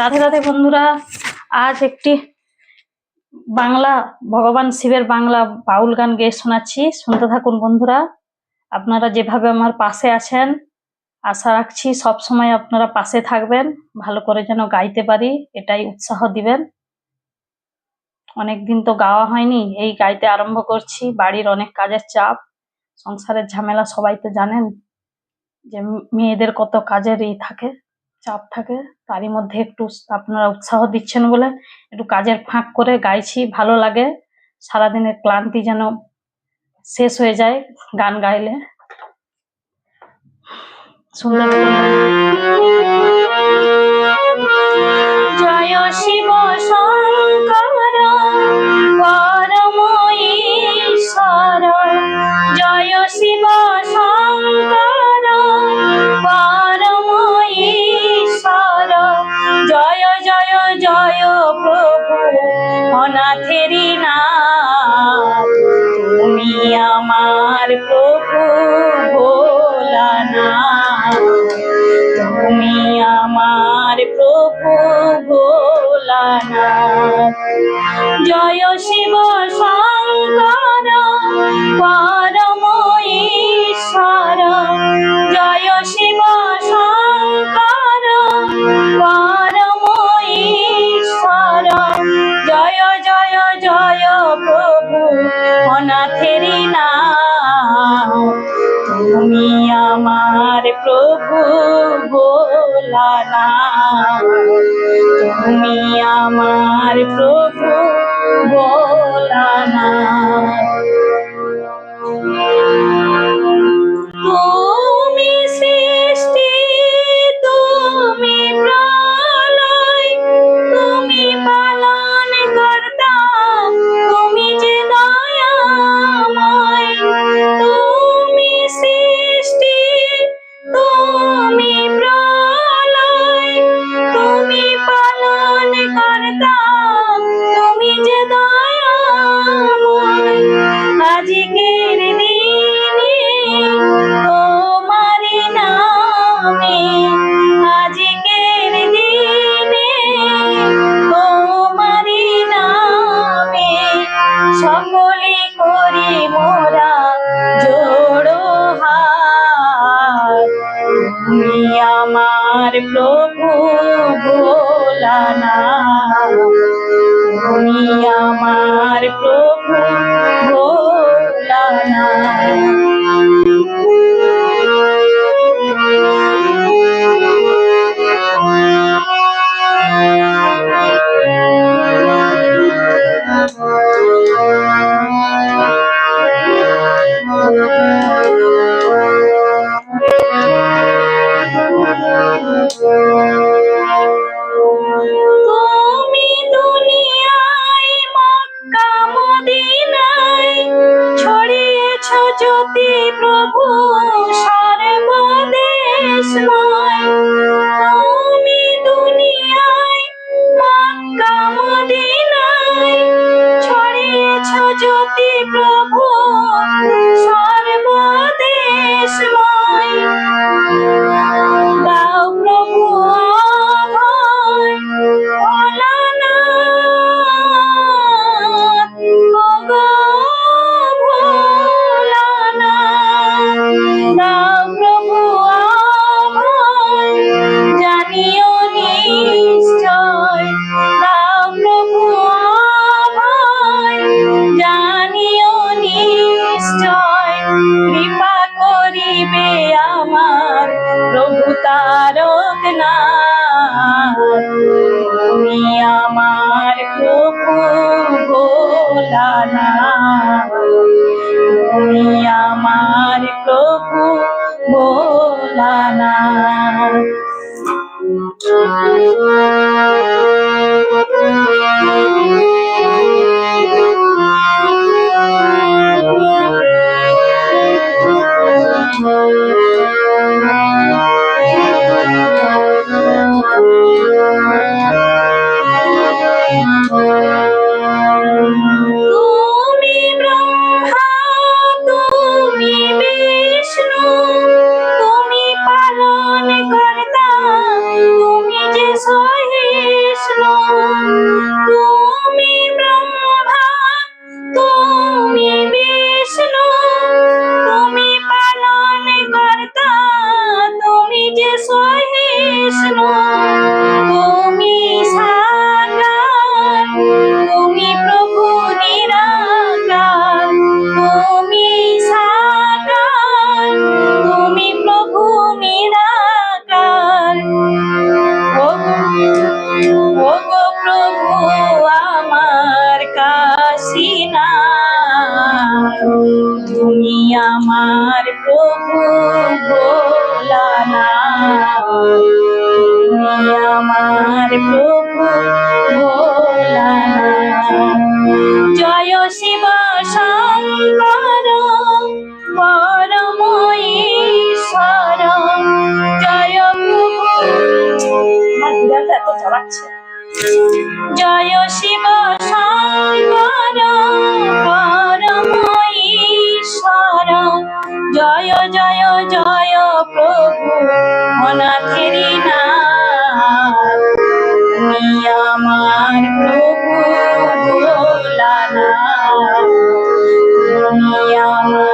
রাধে রাধে বন্ধুরা, আজ একটি বাংলা ভগবান শিবের বাংলা বাউল গান গেয়ে শোনাচ্ছি। শুনতে থাকুন বন্ধুরা। আপনারা যেভাবে আমার পাশে আছেন, আশা রাখছি সব সময় আপনারা পাশে থাকবেন, ভালো করে যেন গাইতে পারি এটাই উৎসাহ দিবেন। অনেকদিন তো গাওয়া হয়নি, এই গাইতে আরম্ভ করছি। বাড়ির অনেক কাজের চাপ, সংসারের ঝামেলা, সবাই তো জানেন যে মেয়েদের কত কাজের থাকে, চাপ থাকে। তারই মধ্যে একটু আপনারা উৎসাহ দিচ্ছেন বলে একটু কাজের ফাঁক করে গাইছি। ভালো লাগে, সারাদিনের ক্লান্তি যেন শেষ হয়ে যায় গান গাইলে। শুনতে জয় শিব শঙ্কর পরম ঈশ্বর, জয় শিব শঙ্কর পরম ঈশ্বর, জয় জয় জয় প্রভু অনাথেরি নাথ, তুমি আমার প্রভু ভোলানাথ, তুমি আমার প্রভু ভোলানাথ। জয় শিব শঙ্কর পরম ঈশ্বর, জয় শিব শঙ্কর পরম ঈশ্বর, জয় জয় জয় প্রভু অনাথেরি নাথ, তুমি আমার প্রভু ভোলানাথ, তুমি আমার প্রভু ভোলানাথ। তুমি সৃষ্টি, তুমি প্রলয়, তুমি পালন কর্তা, তুমি যে দয়াময়। তুমি সৃষ্টি, তুমি প্রলয়, তুমি পালন কর্তা, তুমি যে দয়াময়। আজকের দিনে তোমার নামে, আজকের দিনে তোমার নামে সকলে করি মোরা জোড়ো হাত, তুমি আমার প্রভু ভোলানাথ, তুমি আমার প্রভু ভোলানাথ। তুমি দুনিয়ায় মক্কা মদিনায় ছড়িয়েছ জ্যোতি প্রভু সর্বদেশময়। তুমি দুনিয়ায় মক্কা মদিনায় ছড়িয়েছ জ্যোতি প্রভু সর্বদেশময়। দাও প্রভু অভয় ভোলানাথ, ওগো ভোলানাথ, দাও প্রভু অভয় জানিও নিশ্চয়, দাও প্রভু অভয় জানিও নিশ্চয়। কৃপা করিবে আমার প্রভু তারকনাথ, তুমি আমার প্রভু ভোলানাথ, তুমি আমার প্রভু ভোলানাথ। তুমি ব্রহ্মা, তুমি বিষ্ণু, তুমি পালন কর্তা, তুমি যে সহি বিষ্ণু, তুমি ব্রহ্মা, তুমি বিষ্ণু, তুমি পালন কর্তা, তুমি যে সহিষ্ণু, তুমি সাকার, তুমি প্রভু নিরাকার, তুমি সাকার, তুমি প্রভু নিরাকার। ওগো প্রভু আমার কাশীনাথ, তুমি আমার প্রভু ভোলানাথ, তুমি আমার প্রভু ভোলানাথ। জয় শিব শঙ্কর পরম ঈশ্বর, জয় প্রভু, আমার বিড়ালটা এত জ্বালাচ্ছে। জয় শিব শঙ্কর পরম ঈশ্বর, জয় জয় জয় প্রভু অনাথেরি নাথ, তুমি আমার প্রভু ভোলানাথ, তুমি আমার